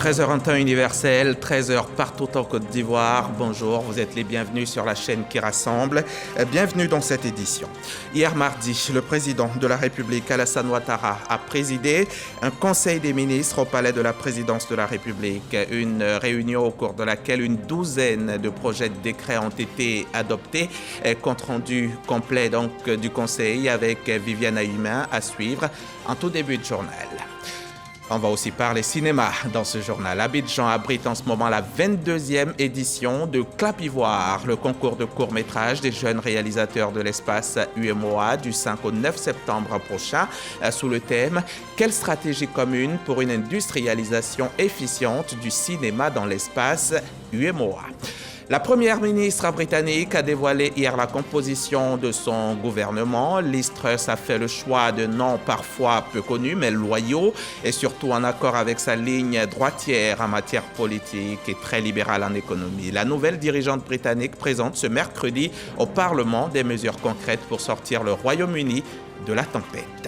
13h en temps universel, 13h partout en Côte d'Ivoire. Bonjour, vous êtes les bienvenus sur la chaîne qui rassemble. Bienvenue dans cette édition. Hier mardi, le président de la République, Alassane Ouattara, a présidé un conseil des ministres au palais de la présidence de la République. Une réunion au cours de laquelle une douzaine de projets de décrets ont été adoptés. Compte rendu complet donc du conseil avec Viviane Aïma à suivre en tout début de journal. On va aussi parler cinéma dans ce journal. Abidjan abrite en ce moment la 22e édition de Clap Ivoire, le concours de court-métrage des jeunes réalisateurs de l'espace UMOA du 5 au 9 septembre prochain, sous le thème « Quelle stratégie commune pour une industrialisation efficiente du cinéma dans l'espace UMOA ?» La première ministre britannique a dévoilé hier la composition de son gouvernement. Liz Truss a fait le choix de noms parfois peu connus mais loyaux et surtout en accord avec sa ligne droitière en matière politique et très libérale en économie. La nouvelle dirigeante britannique présente ce mercredi au Parlement des mesures concrètes pour sortir le Royaume-Uni de la tempête.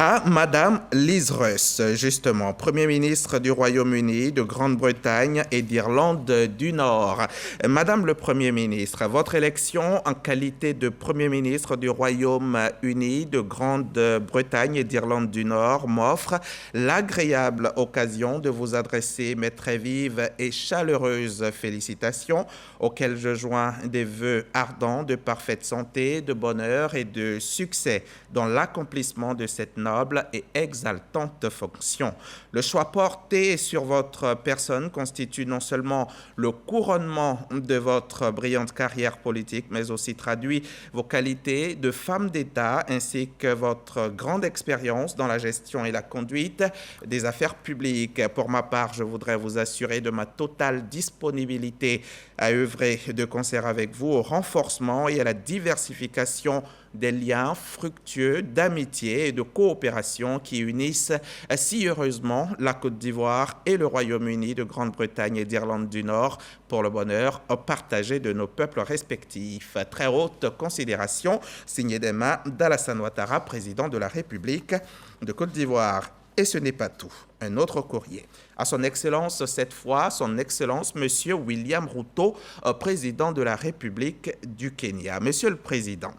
À Madame Liz Truss, justement, Premier ministre du Royaume-Uni, de Grande-Bretagne et d'Irlande du Nord. Madame le Premier ministre, votre élection en qualité de Premier ministre du Royaume-Uni, de Grande-Bretagne et d'Irlande du Nord m'offre l'agréable occasion de vous adresser mes très vives et chaleureuses félicitations auxquelles je joins des vœux ardents de parfaite santé, de bonheur et de succès dans l'accomplissement de cette noble et exaltante fonction. Le choix porté sur votre personne constitue non seulement le couronnement de votre brillante carrière politique, mais aussi traduit vos qualités de femme d'État ainsi que votre grande expérience dans la gestion et la conduite des affaires publiques. Pour ma part, je voudrais vous assurer de ma totale disponibilité à œuvrer de concert avec vous au renforcement et à la diversification des liens fructueux d'amitié et de coopération qui unissent si heureusement la Côte d'Ivoire et le Royaume-Uni de Grande-Bretagne et d'Irlande du Nord pour le bonheur partagé de nos peuples respectifs. Très haute considération, signée des mains d'Alassane Ouattara, président de la République de Côte d'Ivoire. Et ce n'est pas tout. Un autre courrier. À son Excellence, cette fois, son Excellence, Monsieur William Ruto, président de la République du Kenya. Monsieur le Président,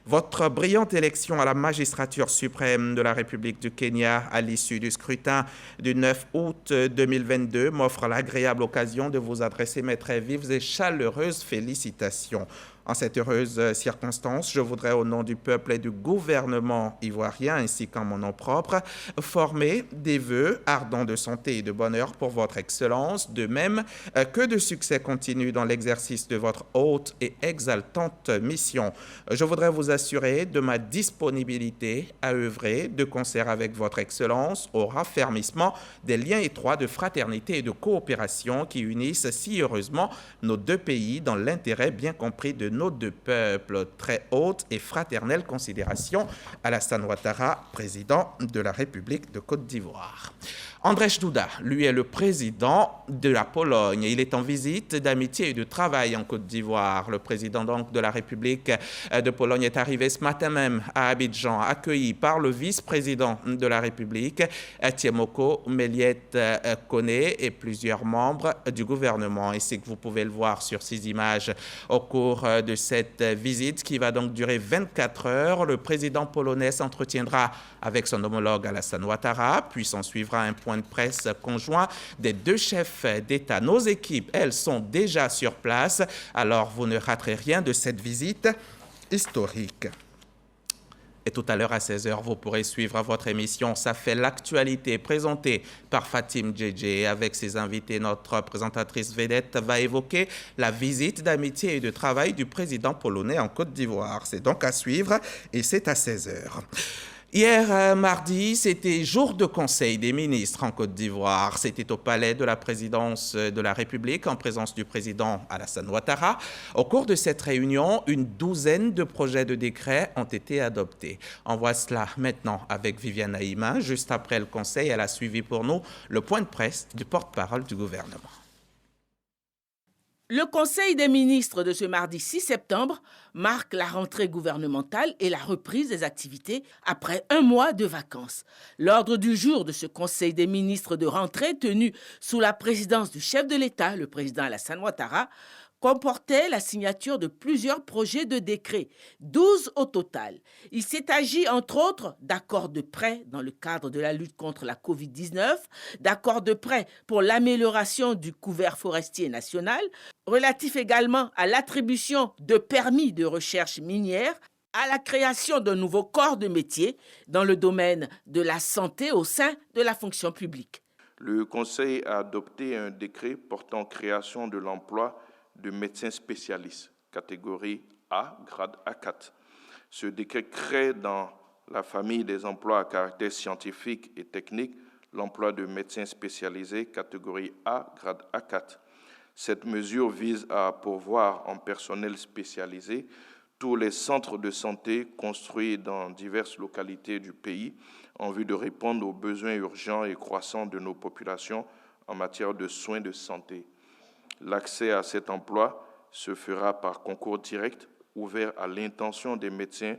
votre brillante élection à la magistrature suprême de la République du Kenya à l'issue du scrutin du 9 août 2022 m'offre l'agréable occasion de vous adresser mes très vives et chaleureuses félicitations. En cette heureuse circonstance, je voudrais, au nom du peuple et du gouvernement ivoirien, ainsi qu'en mon nom propre, former des vœux ardents de santé et de bonheur pour votre Excellence, de même que de succès continu dans l'exercice de votre haute et exaltante mission. Je voudrais vous assurer de ma disponibilité à œuvrer de concert avec votre Excellence au raffermissement des liens étroits de fraternité et de coopération qui unissent si heureusement nos deux pays dans l'intérêt bien compris de nos deux peuples. Très haute et fraternelle considération, Alassane Ouattara, président de la République de Côte d'Ivoire. Andrzej Duda, lui, est le président de la Pologne. Il est en visite d'amitié et de travail en Côte d'Ivoire. Le président donc de la République de Pologne est arrivé ce matin même à Abidjan, accueilli par le vice-président de la République, Tiemoko Méliette Koné, et plusieurs membres du gouvernement. Et c'est que vous pouvez le voir sur ces images au cours de cette visite qui va donc durer 24 heures. Le président polonais s'entretiendra avec son homologue Alassane Ouattara, puis s'en suivra un point de presse conjoint des deux chefs d'État. Nos équipes, elles, sont déjà sur place, alors vous ne raterez rien de cette visite historique. Et tout à l'heure à 16h, vous pourrez suivre votre émission « Ça fait l'actualité » présentée par Fatim Djedje. Avec ses invités, notre présentatrice vedette va évoquer la visite d'amitié et de travail du président polonais en Côte d'Ivoire. C'est donc à suivre et c'est à 16h. Hier, mardi, c'était jour de conseil des ministres en Côte d'Ivoire. C'était au palais de la présidence de la République en présence du président Alassane Ouattara. Au cours de cette réunion, une douzaine de projets de décrets ont été adoptés. On voit cela maintenant avec Viviane Aïma. Juste après le conseil, elle a suivi pour nous le point de presse du porte-parole du gouvernement. Le Conseil des ministres de ce mardi 6 septembre marque la rentrée gouvernementale et la reprise des activités après un mois de vacances. L'ordre du jour de ce Conseil des ministres de rentrée tenu sous la présidence du chef de l'État, le président Alassane Ouattara, comportait la signature de plusieurs projets de décrets, 12 au total. Il s'est agi entre autres d'accords de prêt dans le cadre de la lutte contre la Covid-19, d'accords de prêt pour l'amélioration du couvert forestier national, relatif également à l'attribution de permis de recherche minière, à la création d'un nouveau corps de métier dans le domaine de la santé au sein de la fonction publique. Le Conseil a adopté un décret portant création de l'emploi de médecins spécialistes, catégorie A, grade A4. Ce décret crée dans la famille des emplois à caractère scientifique et technique l'emploi de médecins spécialisés, catégorie A, grade A4. Cette mesure vise à pourvoir en personnel spécialisé tous les centres de santé construits dans diverses localités du pays en vue de répondre aux besoins urgents et croissants de nos populations en matière de soins de santé. L'accès à cet emploi se fera par concours direct ouvert à l'intention des médecins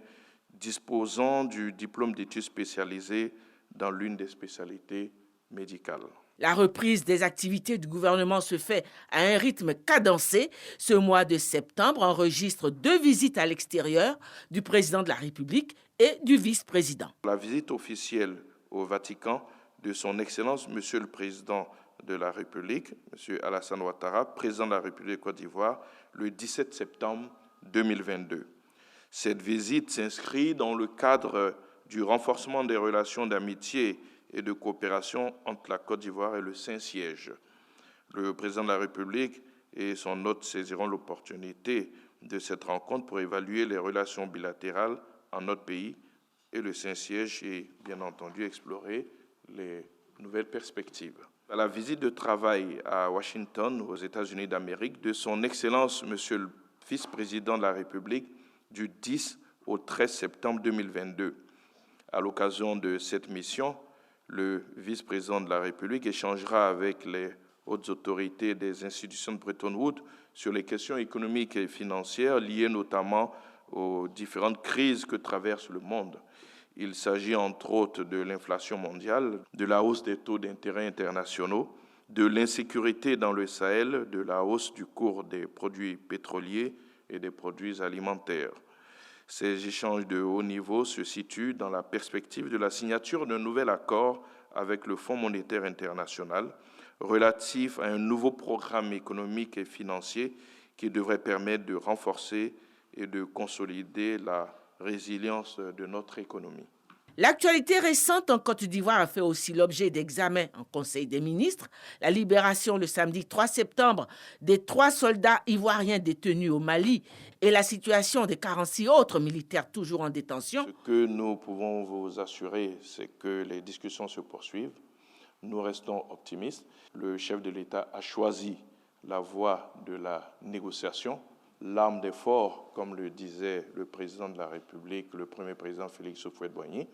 disposant du diplôme d'études spécialisées dans l'une des spécialités médicales. La reprise des activités du gouvernement se fait à un rythme cadencé. Ce mois de septembre enregistre 2 visites à l'extérieur du président de la République et du vice-président. La visite officielle au Vatican de son Excellence, Monsieur le Président de la République, M. Alassane Ouattara, président de la République de Côte d'Ivoire, le 17 septembre 2022. Cette visite s'inscrit dans le cadre du renforcement des relations d'amitié et de coopération entre la Côte d'Ivoire et le Saint-Siège. Le président de la République et son hôte saisiront l'opportunité de cette rencontre pour évaluer les relations bilatérales en notre pays et le Saint-Siège et, bien entendu, explorer les nouvelles perspectives. À la visite de travail à Washington, aux États-Unis d'Amérique, de son Excellence, Monsieur le vice-président de la République, du 10 au 13 septembre 2022. À l'occasion de cette mission, le vice-président de la République échangera avec les hautes autorités des institutions de Bretton Woods sur les questions économiques et financières liées notamment aux différentes crises que traverse le monde. Il s'agit entre autres de l'inflation mondiale, de la hausse des taux d'intérêt internationaux, de l'insécurité dans le Sahel, de la hausse du cours des produits pétroliers et des produits alimentaires. Ces échanges de haut niveau se situent dans la perspective de la signature d'un nouvel accord avec le Fonds monétaire international relatif à un nouveau programme économique et financier qui devrait permettre de renforcer et de consolider la résilience de notre économie. L'actualité récente en Côte d'Ivoire a fait aussi l'objet d'examens en Conseil des ministres. La libération le samedi 3 septembre des 3 soldats ivoiriens détenus au Mali et la situation des 46 autres militaires toujours en détention. Ce que nous pouvons vous assurer, c'est que les discussions se poursuivent. Nous restons optimistes. Le chef de l'État a choisi la voie de la négociation. L'arme des forts, comme le disait le président de la République, le premier président Félix Houphouët-Boigny.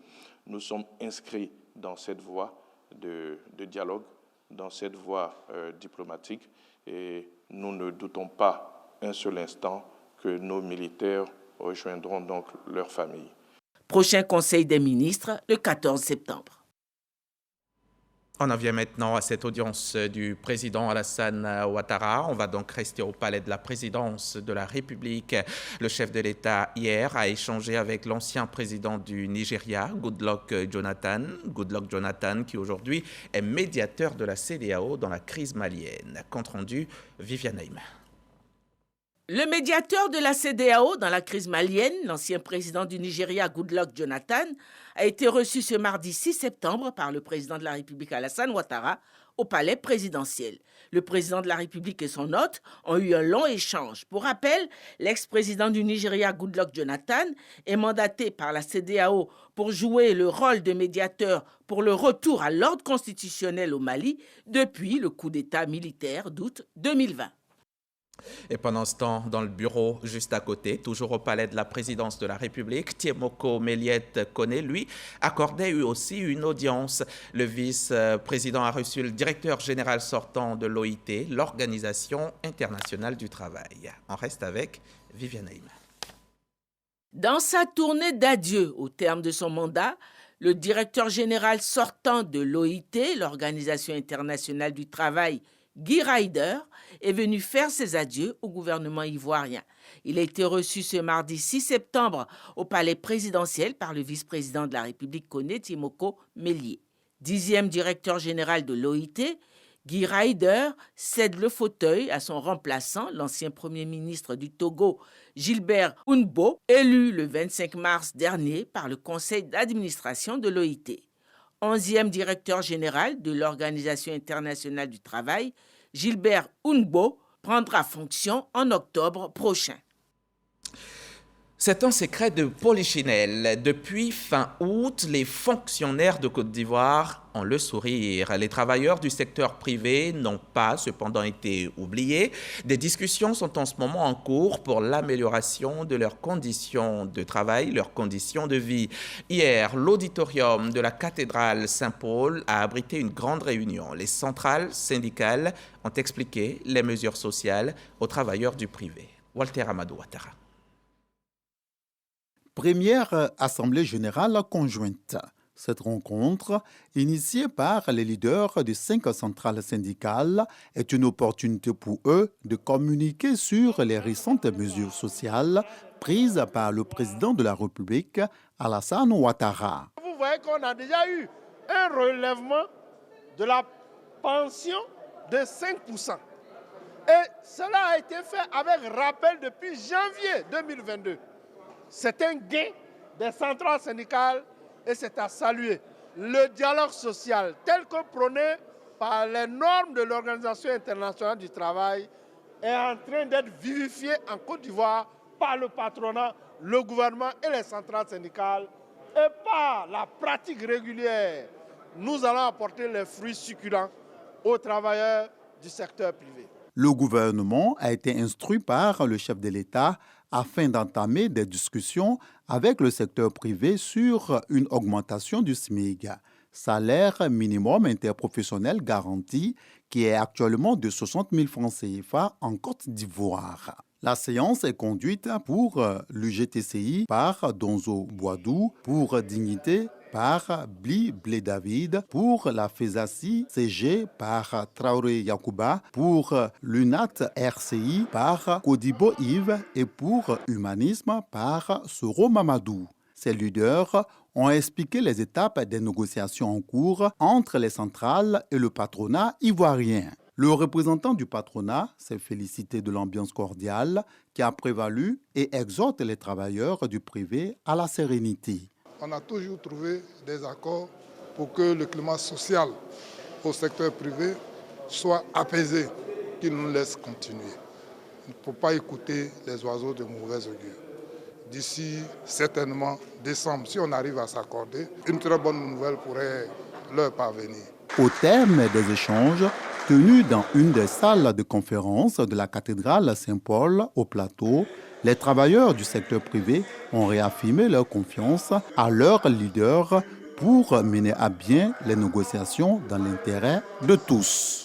Nous sommes inscrits dans cette voie de dialogue, dans cette voie diplomatique, et nous ne doutons pas un seul instant que nos militaires rejoindront donc leurs familles. Prochain Conseil des ministres, le 14 septembre. On en vient maintenant à cette audience du président Alassane Ouattara. On va donc rester au palais de la présidence de la République. Le chef de l'État, hier, a échangé avec l'ancien président du Nigeria, Goodluck Jonathan. Goodluck Jonathan, qui aujourd'hui est médiateur de la CEDEAO dans la crise malienne. Compte rendu, Viviane Naïm. Le médiateur de la CEDEAO dans la crise malienne, l'ancien président du Nigeria, Goodluck Jonathan, a été reçu ce mardi 6 septembre par le président de la République Alassane Ouattara au palais présidentiel. Le président de la République et son hôte ont eu un long échange. Pour rappel, l'ex-président du Nigeria, Goodluck Jonathan, est mandaté par la CEDEAO pour jouer le rôle de médiateur pour le retour à l'ordre constitutionnel au Mali depuis le coup d'État militaire d'août 2020. Et pendant ce temps, dans le bureau juste à côté, toujours au palais de la présidence de la République, Tiemoko Méliette Koné, lui, accordait lui aussi une audience. Le vice-président a reçu le directeur général sortant de l'OIT, l'Organisation internationale du travail. On reste avec Viviane Haïm. Dans sa tournée d'adieu au terme de son mandat, le directeur général sortant de l'OIT, l'Organisation internationale du travail, Guy Ryder, est venu faire ses adieux au gouvernement ivoirien. Il a été reçu ce mardi 6 septembre au palais présidentiel par le vice-président de la République Koné, Tiemoko Méliette. 10e directeur général de l'OIT, Guy Ryder cède le fauteuil à son remplaçant, l'ancien Premier ministre du Togo, Gilbert Ounbo, élu le 25 mars dernier par le conseil d'administration de l'OIT. 11e directeur général de l'Organisation internationale du travail, Gilbert Ounbo, prendra fonction en octobre prochain. C'est un secret de Polichinelle. Depuis fin août, les fonctionnaires de Côte d'Ivoire ont le sourire. Les travailleurs du secteur privé n'ont pas cependant été oubliés. Des discussions sont en ce moment en cours pour l'amélioration de leurs conditions de travail, leurs conditions de vie. Hier, l'auditorium de la cathédrale Saint-Paul a abrité une grande réunion. Les centrales syndicales ont expliqué les mesures sociales aux travailleurs du privé. Walter Amadou Ouattara. Première Assemblée générale conjointe. Cette rencontre, initiée par les leaders des 5 centrales syndicales, est une opportunité pour eux de communiquer sur les récentes mesures sociales prises par le président de la République, Alassane Ouattara. Vous voyez qu'on a déjà eu un relèvement de la pension de 5%. Et cela a été fait avec rappel depuis janvier 2022. C'est un gain des centrales syndicales et c'est à saluer. Le dialogue social tel que prôné par les normes de l'Organisation internationale du travail est en train d'être vivifié en Côte d'Ivoire par le patronat, le gouvernement et les centrales syndicales. Et par la pratique régulière, nous allons apporter les fruits succulents aux travailleurs du secteur privé. Le gouvernement a été instruit par le chef de l'État afin d'entamer des discussions avec le secteur privé sur une augmentation du SMIC, salaire minimum interprofessionnel garanti, qui est actuellement de 60 000 francs CFA en Côte d'Ivoire. La séance est conduite pour l'UGTCI par Donzo Boadou, pour Dignité par Bli Blé-David, pour la FESACI CG par Traoré Yacouba, pour l'UNAT RCI par Kodibo Yves et pour Humanisme par Soro Mamadou. Ces leaders ont expliqué les étapes des négociations en cours entre les centrales et le patronat ivoirien. Le représentant du patronat s'est félicité de l'ambiance cordiale qui a prévalu et exhorte les travailleurs du privé à la sérénité. On a toujours trouvé des accords pour que le climat social au secteur privé soit apaisé, qu'il nous laisse continuer. Il ne faut pas écouter les oiseaux de mauvais augure. D'ici certainement décembre, si on arrive à s'accorder, une très bonne nouvelle pourrait leur parvenir. Au terme des échanges tenus dans une des salles de conférence de la cathédrale Saint-Paul au Plateau, les travailleurs du secteur privé ont réaffirmé leur confiance à leur leader pour mener à bien les négociations dans l'intérêt de tous.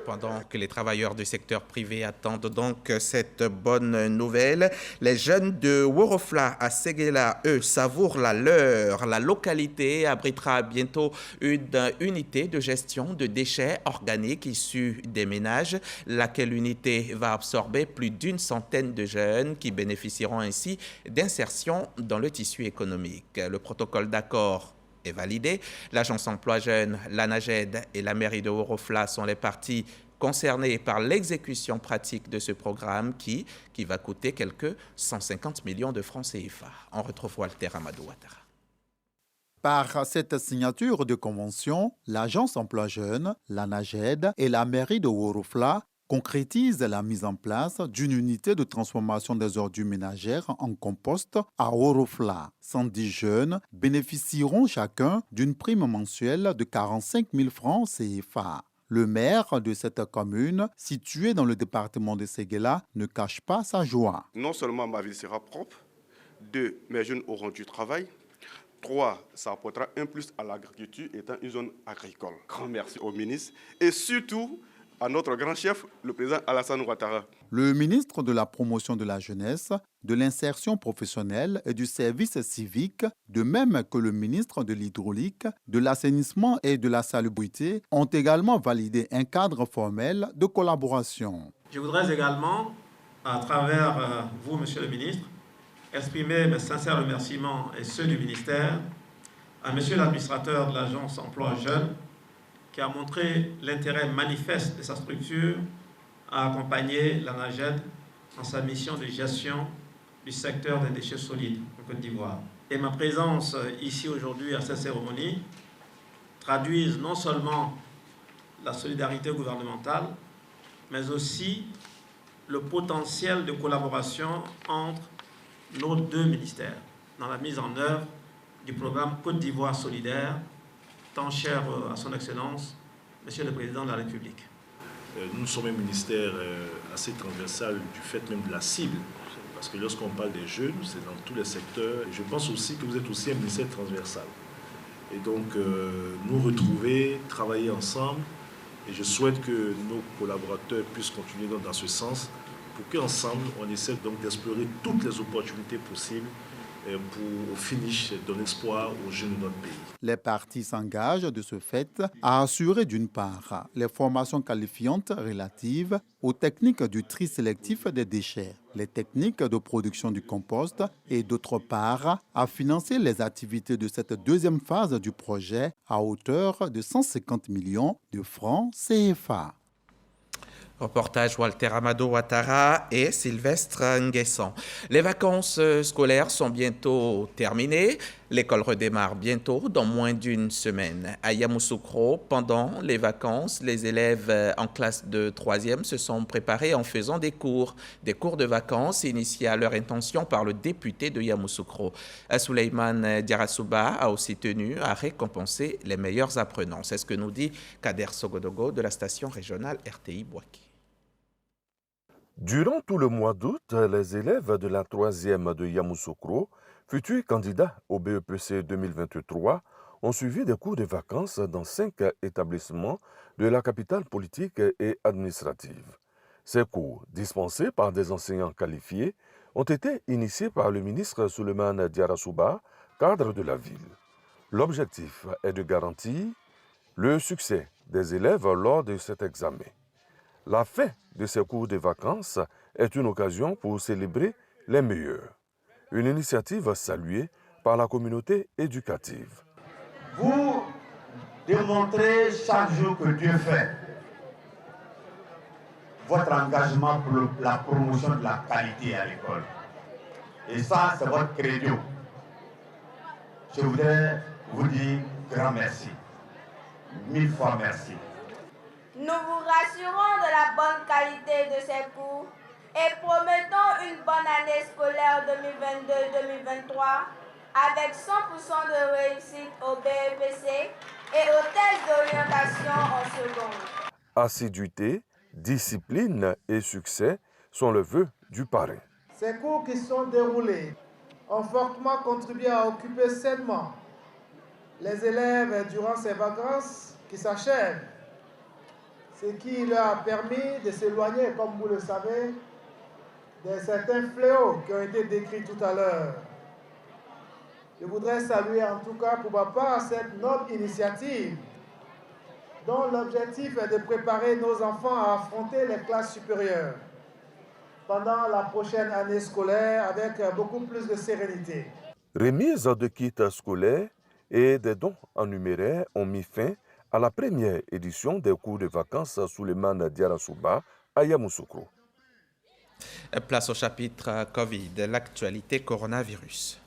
Pendant que les travailleurs du secteur privé attendent donc cette bonne nouvelle, les jeunes de Worofla à Séguéla, eux, savourent la leur. La localité abritera bientôt une unité de gestion de déchets organiques issus des ménages, laquelle unité va absorber plus d'une centaine de jeunes qui bénéficieront ainsi d'insertion dans le tissu économique. Le protocole d'accord est validé. L'Agence Emploi Jeunes, l'ANAGED et la mairie de Worofla sont les parties concernées par l'exécution pratique de ce programme qui va coûter quelques 150 millions de francs CFA. On retrouve Walter Amadou Ouattara. Par cette signature de convention, l'Agence Emploi Jeunes, l'ANAGED et la mairie de Worofla concrétise la mise en place d'une unité de transformation des ordures ménagères en compost à Worofla. 110 jeunes bénéficieront chacun d'une prime mensuelle de 45 000 francs CFA. Le maire de cette commune, située dans le département de Séguéla, ne cache pas sa joie. Non seulement ma ville sera propre, 2, mes jeunes auront du travail, 3, ça apportera un plus à l'agriculture étant une zone agricole. Grand merci au ministre et surtout à notre grand chef, le président Alassane Ouattara. Le ministre de la Promotion de la Jeunesse, de l'Insertion professionnelle et du Service civique, de même que le ministre de l'Hydraulique, de l'Assainissement et de la Salubrité, ont également validé un cadre formel de collaboration. Je voudrais également, à travers vous, monsieur le ministre, exprimer mes sincères remerciements et ceux du ministère à monsieur l'administrateur de l'Agence Emploi Jeunes, qui a montré l'intérêt manifeste de sa structure à accompagner l'ANAGED dans sa mission de gestion du secteur des déchets solides en Côte d'Ivoire. Et ma présence ici aujourd'hui à cette cérémonie traduise non seulement la solidarité gouvernementale, mais aussi le potentiel de collaboration entre nos 2 ministères dans la mise en œuvre du programme Côte d'Ivoire solidaire, tant cher à son Excellence, Monsieur le Président de la République. Nous sommes un ministère assez transversal du fait même de la cible. Parce que lorsqu'on parle des jeunes, c'est dans tous les secteurs. Et je pense aussi que vous êtes aussi un ministère transversal. Et donc, nous retrouver, travailler ensemble. Et je souhaite que nos collaborateurs puissent continuer dans ce sens pour qu'ensemble, on essaie donc d'explorer toutes les opportunités possibles pour, au finish, donner espoir aux jeunes de notre pays. Les partis s'engagent de ce fait à assurer d'une part les formations qualifiantes relatives aux techniques du tri sélectif des déchets, les techniques de production du compost et d'autre part à financer les activités de cette deuxième phase du projet à hauteur de 150 millions de francs CFA. Reportage Walter Amado Ouattara et Sylvestre Nguesson. Les vacances scolaires sont bientôt terminées. L'école redémarre bientôt, dans moins d'une semaine. À Yamoussoukro, pendant les vacances, les élèves en classe de 3e se sont préparés en faisant des cours de vacances initiés à leur intention par le député de Yamoussoukro. Souleymane Diarasouba a aussi tenu à récompenser les meilleurs apprenants. C'est ce que nous dit Kader Sogodogo de la station régionale RTI Bouaké. Durant tout le mois d'août, les élèves de la 3e de Yamoussoukro, futurs candidats au BEPC 2023, ont suivi des cours de vacances dans 5 établissements de la capitale politique et administrative. Ces cours, dispensés par des enseignants qualifiés, ont été initiés par le ministre Souleymane Diarasouba, cadre de la ville. L'objectif est de garantir le succès des élèves lors de cet examen. La fin de ces cours de vacances est une occasion pour célébrer les meilleurs. Une initiative saluée par la communauté éducative. Vous démontrez chaque jour que Dieu fait votre engagement pour la promotion de la qualité à l'école. Et ça, c'est votre credo. Je voudrais vous dire grand merci. 1000 fois merci. Nous vous rassurons de la bonne qualité de ces cours et promettons une bonne année scolaire 2022-2023 avec 100% de réussite au BEPC et aux tests d'orientation en seconde. Assiduité, discipline et succès sont le vœu du parrain. Ces cours qui sont déroulés ont fortement contribué à occuper sainement les élèves durant ces vacances qui s'achèvent, ce qui leur a permis de s'éloigner, comme vous le savez, de certains fléaux qui ont été décrits tout à l'heure. Je voudrais saluer en tout cas pour ma part cette noble initiative dont l'objectif est de préparer nos enfants à affronter les classes supérieures pendant la prochaine année scolaire avec beaucoup plus de sérénité. Remise de kits scolaires et des dons en numéraire ont mis fin à la première édition des cours de vacances Souleymane Diarasouba à Yamoussoukro. Place au chapitre Covid, l'actualité coronavirus.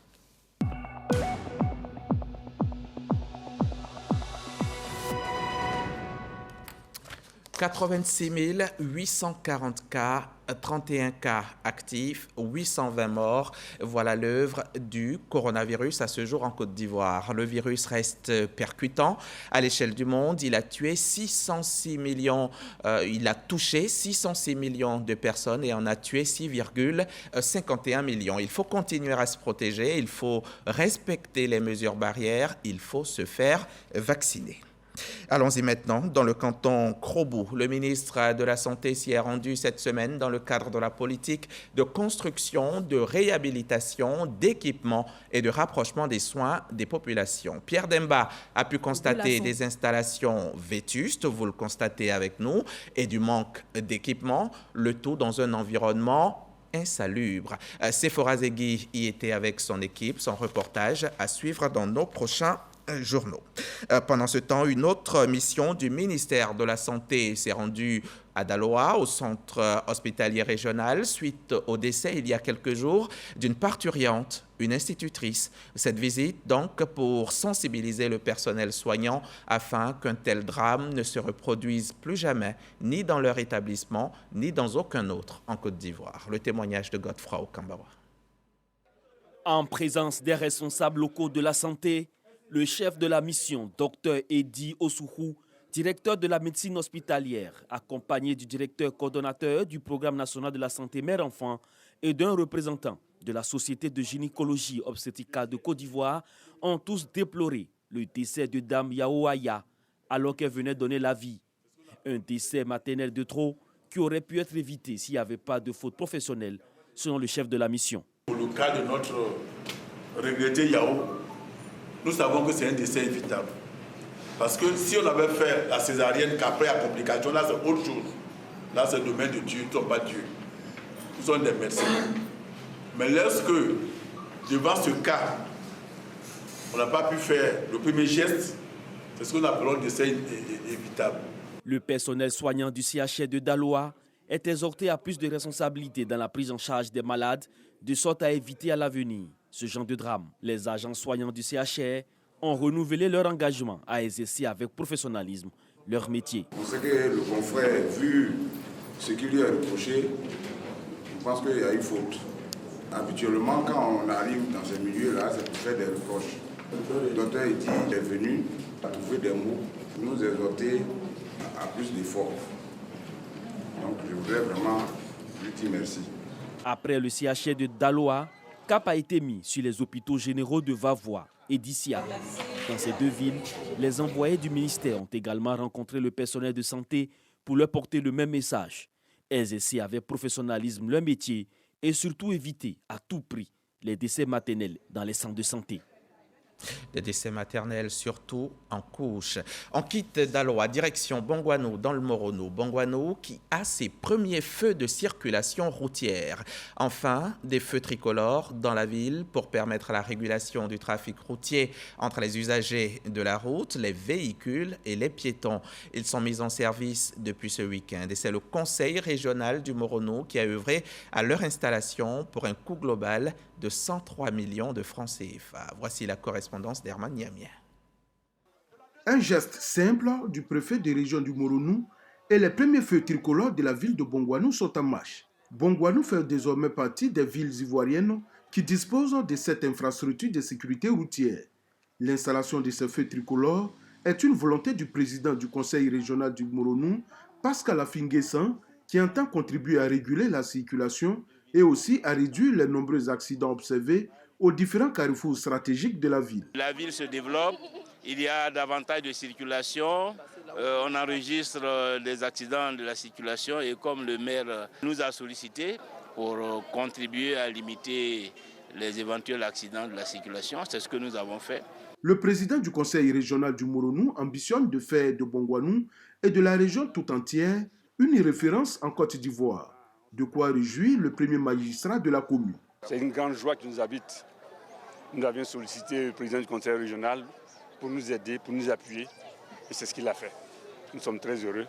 86 840 cas, 31 cas actifs, 820 morts. Voilà l'œuvre du coronavirus à ce jour en Côte d'Ivoire. Le virus reste percutant à l'échelle du monde. Il a tué 606 millions, il a touché 606 millions de personnes et en a tué 6,51 millions. Il faut continuer à se protéger, il faut respecter les mesures barrières, il faut se faire vacciner. Allons-y maintenant dans le canton Krobou. Le ministre de la Santé s'y est rendu cette semaine dans le cadre de la politique de construction, de réhabilitation, d'équipement et de rapprochement des soins des populations. Pierre Demba a pu constater des installations vétustes, vous le constatez avec nous, et du manque d'équipement, le tout dans un environnement insalubre. Sephora Zegui y était avec son équipe, son reportage à suivre dans nos prochains journaux. Pendant ce temps, une autre mission du ministère de la Santé s'est rendue à Daloa, au centre hospitalier régional, suite au décès il y a quelques jours d'une parturiente, une institutrice. Cette visite, donc, pour sensibiliser le personnel soignant afin qu'un tel drame ne se reproduise plus jamais, ni dans leur établissement, ni dans aucun autre en Côte d'Ivoire. Le témoignage de Godefroy Okambawa. En présence des responsables locaux de la santé, le chef de la mission, Dr Edi Osuhu, directeur de la médecine hospitalière, accompagné du directeur coordonnateur du programme national de la santé mère-enfant et d'un représentant de la Société de gynécologie obstétricale de Côte d'Ivoire, ont tous déploré le décès de Dame Yaoaya alors qu'elle venait donner la vie. Un décès maternel de trop qui aurait pu être évité s'il n'y avait pas de faute professionnelle, selon le chef de la mission. Pour le cas de notre regretté Yao, nous savons que c'est un décès évitable. Parce que si on avait fait la césarienne qu'après la complication, là c'est autre chose. Là c'est le domaine de Dieu, nous ne sommes pas Dieu. Nous sommes des médecins. Mais lorsque, devant ce cas, on n'a pas pu faire le premier geste, c'est ce qu'on appelle un décès évitable. Le personnel soignant du CHR de Daloa est exhorté à plus de responsabilité dans la prise en charge des malades, de sorte à éviter à l'avenir ce genre de drame. Les agents soignants du CHR ont renouvelé leur engagement à exercer avec professionnalisme leur métier. On sait que le confrère, vu ce qui lui est reproché, je pense qu'il y a eu faute. Habituellement, quand on arrive dans ces milieux-là, c'est pour faire des reproches. Le docteur Edi est venu à trouver des mots pour nous exhorter à plus d'efforts. Donc je voudrais vraiment lui dire merci. Après le CHR de Daloa, cap a été mis sur les hôpitaux généraux de Vavois et d'Issia. Dans ces deux villes, les envoyés du ministère ont également rencontré le personnel de santé pour leur porter le même message. Exercer avec professionnalisme leur métier et surtout éviter à tout prix les décès maternels dans les centres de santé. Des décès maternels, surtout en couche. On quitte Daloa, direction Bongouanou, dans le Moronou. Bongouanou qui a ses premiers feux de circulation routière. Enfin, des feux tricolores dans la ville pour permettre la régulation du trafic routier entre les usagers de la route, les véhicules et les piétons. Ils sont mis en service depuis ce week-end et c'est le conseil régional du Moronou qui a œuvré à leur installation pour un coût global de 103 millions de francs CFA. Voici la correspondance d'Herman Niamien. Un geste simple du préfet de région du Moronou et les premiers feux tricolores de la ville de Bongouanou sont en marche. Bongouanou fait désormais partie des villes ivoiriennes qui disposent de cette infrastructure de sécurité routière. L'installation de ces feux tricolores est une volonté du président du conseil régional du Moronou, Pascal Afinguessan, qui entend contribuer à réguler la circulation et aussi à réduire les nombreux accidents observés aux différents carrefours stratégiques de la ville. La ville se développe, il y a davantage de circulation, on enregistre les accidents de la circulation et comme le maire nous a sollicité pour contribuer à limiter les éventuels accidents de la circulation, c'est ce que nous avons fait. Le président du conseil régional du Moronou ambitionne de faire de Bongouanou et de la région tout entière une référence en Côte d'Ivoire. De quoi réjouir le premier magistrat de la commune. C'est une grande joie qui nous habite. Nous avions sollicité le président du conseil régional pour nous aider, pour nous appuyer. Et c'est ce qu'il a fait. Nous sommes très heureux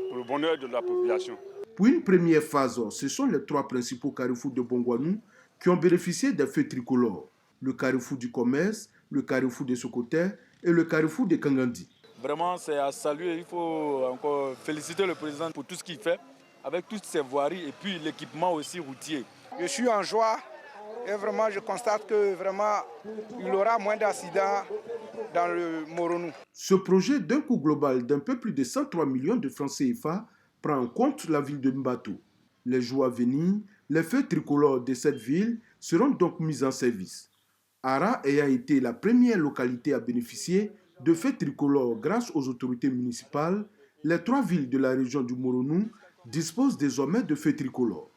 pour le bonheur de la population. Pour une première phase, ce sont les trois principaux carrefours de Bongouanou qui ont bénéficié des feux tricolores. Le carrefour du commerce, le carrefour de Sokoter et le carrefour de Kangandi. Vraiment, c'est à saluer. Il faut encore féliciter le président pour tout ce qu'il fait, avec toutes ses voiries et puis l'équipement aussi routier. Je suis en joie et vraiment je constate que vraiment il y aura moins d'accidents dans le Moronou. Ce projet d'un coût global d'un peu plus de 103 millions de francs CFA prend en compte la ville de Mbato. Les jours à venir, les feux tricolores de cette ville seront donc mis en service. Ara ayant été la première localité à bénéficier de feux tricolores grâce aux autorités municipales, les 3 villes de la région du Moronou disposent désormais de feux tricolores.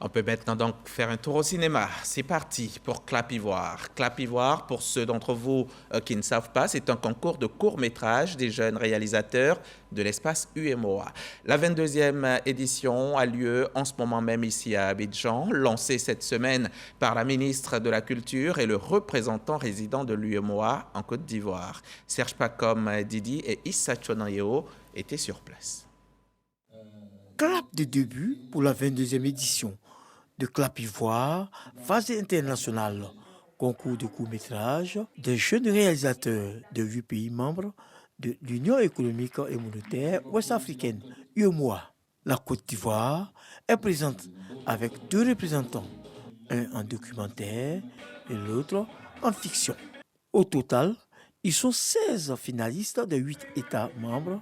On peut maintenant donc faire un tour au cinéma. C'est parti pour Clap Ivoire. Clap Ivoire, pour ceux d'entre vous qui ne savent pas, c'est un concours de court-métrage des jeunes réalisateurs de l'espace UMOA. La 22e édition a lieu en ce moment même ici à Abidjan, lancée cette semaine par la ministre de la Culture et le représentant résident de l'UMOA en Côte d'Ivoire. Serge Pacom Didi et Issa Chonayeo étaient sur place. Clap de début pour la 22e édition de Clap Ivoire, phase internationale, concours de court-métrage des jeunes réalisateurs de 8 pays membres de l'Union économique et monétaire ouest-africaine, UEMOA. La Côte d'Ivoire est présente avec 2 représentants, un en documentaire et l'autre en fiction. Au total, ils sont 16 finalistes de 8 États membres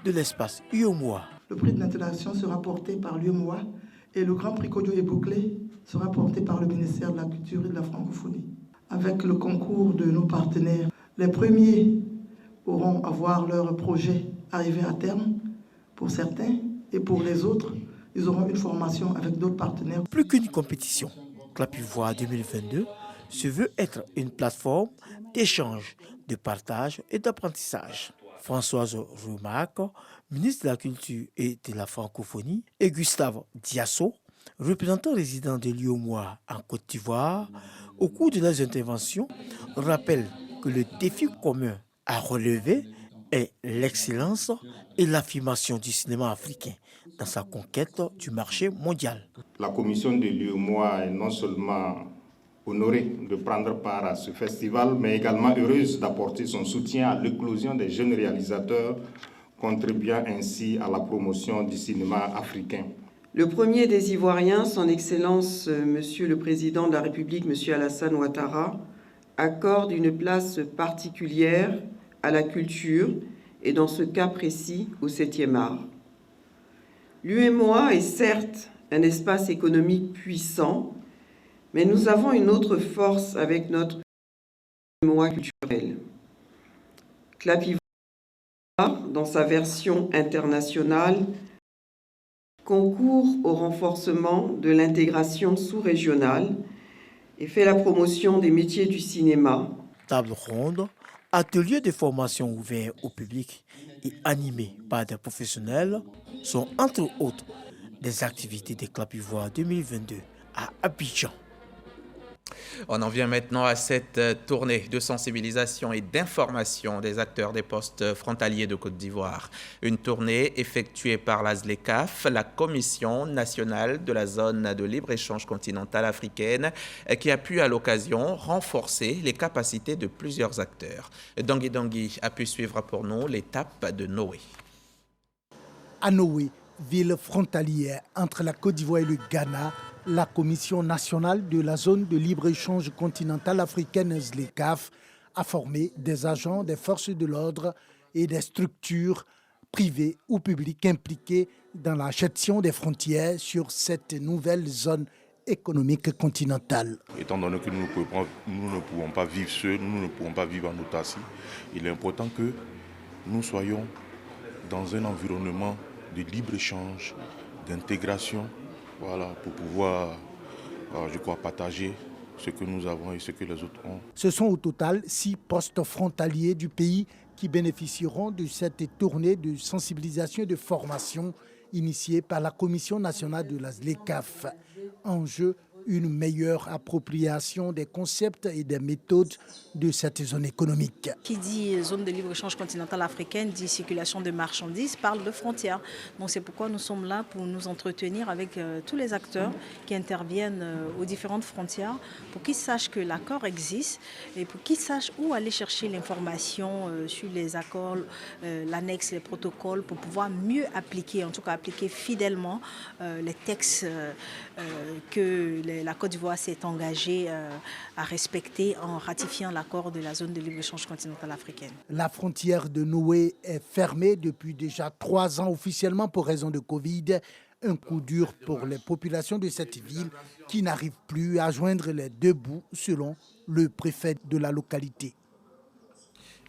de l'espace UEMOA. Le prix de l'intégration sera porté par l'UEMOA et le grand prix Kodio et Bouclé sera porté par le ministère de la Culture et de la Francophonie. Avec le concours de nos partenaires, les premiers pourront avoir leur projet arrivé à terme pour certains et pour les autres, ils auront une formation avec d'autres partenaires. Plus qu'une compétition, Clap Ivoire 2022 se veut être une plateforme d'échange, de partage et d'apprentissage. Françoise Roumac, ministre de la Culture et de la Francophonie, et Gustave Diasso, représentant résident de l'UEMOA en Côte d'Ivoire, au cours de leurs interventions, rappellent que le défi commun à relever est l'excellence et l'affirmation du cinéma africain dans sa conquête du marché mondial. La commission de l'UEMOA est non seulement honorée de prendre part à ce festival, mais également heureuse d'apporter son soutien à l'éclosion des jeunes réalisateurs, contribuant ainsi à la promotion du cinéma africain. Le premier des Ivoiriens, son Excellence, Monsieur le Président de la République, Monsieur Alassane Ouattara, accorde une place particulière à la culture et dans ce cas précis au 7e art. L'UEMOA est certes un espace économique puissant, mais nous avons une autre force avec notre UEMOA culturel. Clap Ivoire, dans sa version internationale, concourt au renforcement de l'intégration sous-régionale et fait la promotion des métiers du cinéma. Table ronde, ateliers de formation ouverts au public et animés par des professionnels sont entre autres des activités de Clap Ivoire 2022 à Abidjan. On en vient maintenant à cette tournée de sensibilisation et d'information des acteurs des postes frontaliers de Côte d'Ivoire. Une tournée effectuée par la ZLECAF, la Commission nationale de la zone de libre-échange continentale africaine, qui a pu à l'occasion renforcer les capacités de plusieurs acteurs. Dangui Dangui a pu suivre pour nous l'étape de Noé. À Noé, ville frontalière entre la Côte d'Ivoire et le Ghana, la Commission nationale de la zone de libre-échange continentale africaine ZLECAF a formé des agents des forces de l'ordre et des structures privées ou publiques impliquées dans la gestion des frontières sur cette nouvelle zone économique continentale. Étant donné que nous ne pouvons pas vivre seuls, nous ne pouvons pas vivre en autarcie, il est important que nous soyons dans un environnement de libre-échange, d'intégration, voilà, pour pouvoir, je crois, partager ce que nous avons et ce que les autres ont. Ce sont au total 6 postes frontaliers du pays qui bénéficieront de cette tournée de sensibilisation et de formation initiée par la Commission nationale de la ZLECAF. En jeu, une meilleure appropriation des concepts et des méthodes de cette zone économique. Qui dit zone de libre-échange continentale africaine dit circulation de marchandises, parle de frontières. Donc c'est pourquoi nous sommes là pour nous entretenir avec tous les acteurs qui interviennent aux différentes frontières pour qu'ils sachent que l'accord existe et pour qu'ils sachent où aller chercher l'information sur les accords, l'annexe, les protocoles pour pouvoir mieux appliquer, en tout cas appliquer fidèlement les textes que la Côte d'Ivoire s'est engagée à respecter en ratifiant l'accord de la zone de libre-échange continentale africaine. La frontière de Noé est fermée depuis déjà 3 ans officiellement pour raison de Covid. Un coup dur pour les populations de cette ville qui n'arrivent plus à joindre les deux bouts selon le préfet de la localité.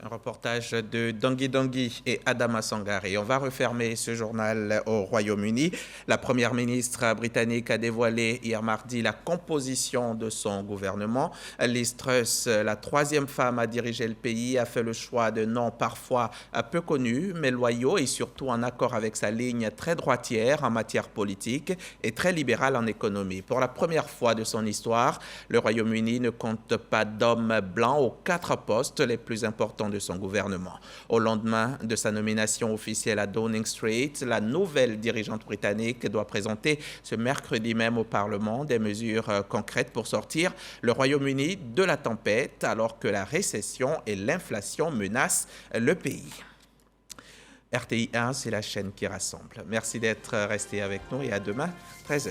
Un reportage de Dongui Dongui et Adama Sangare. On va refermer ce journal au Royaume-Uni. La première ministre britannique a dévoilé hier mardi la composition de son gouvernement. Liz Truss, la 3e femme à diriger le pays, a fait le choix de noms parfois peu connus, mais loyaux et surtout en accord avec sa ligne très droitière en matière politique et très libérale en économie. Pour la première fois de son histoire, le Royaume-Uni ne compte pas d'hommes blancs aux 4 postes les plus importants de son gouvernement. Au lendemain de sa nomination officielle à Downing Street, la nouvelle dirigeante britannique doit présenter ce mercredi même au Parlement des mesures concrètes pour sortir le Royaume-Uni de la tempête alors que la récession et l'inflation menacent le pays. RTI 1, c'est la chaîne qui rassemble. Merci d'être resté avec nous et à demain, 13h.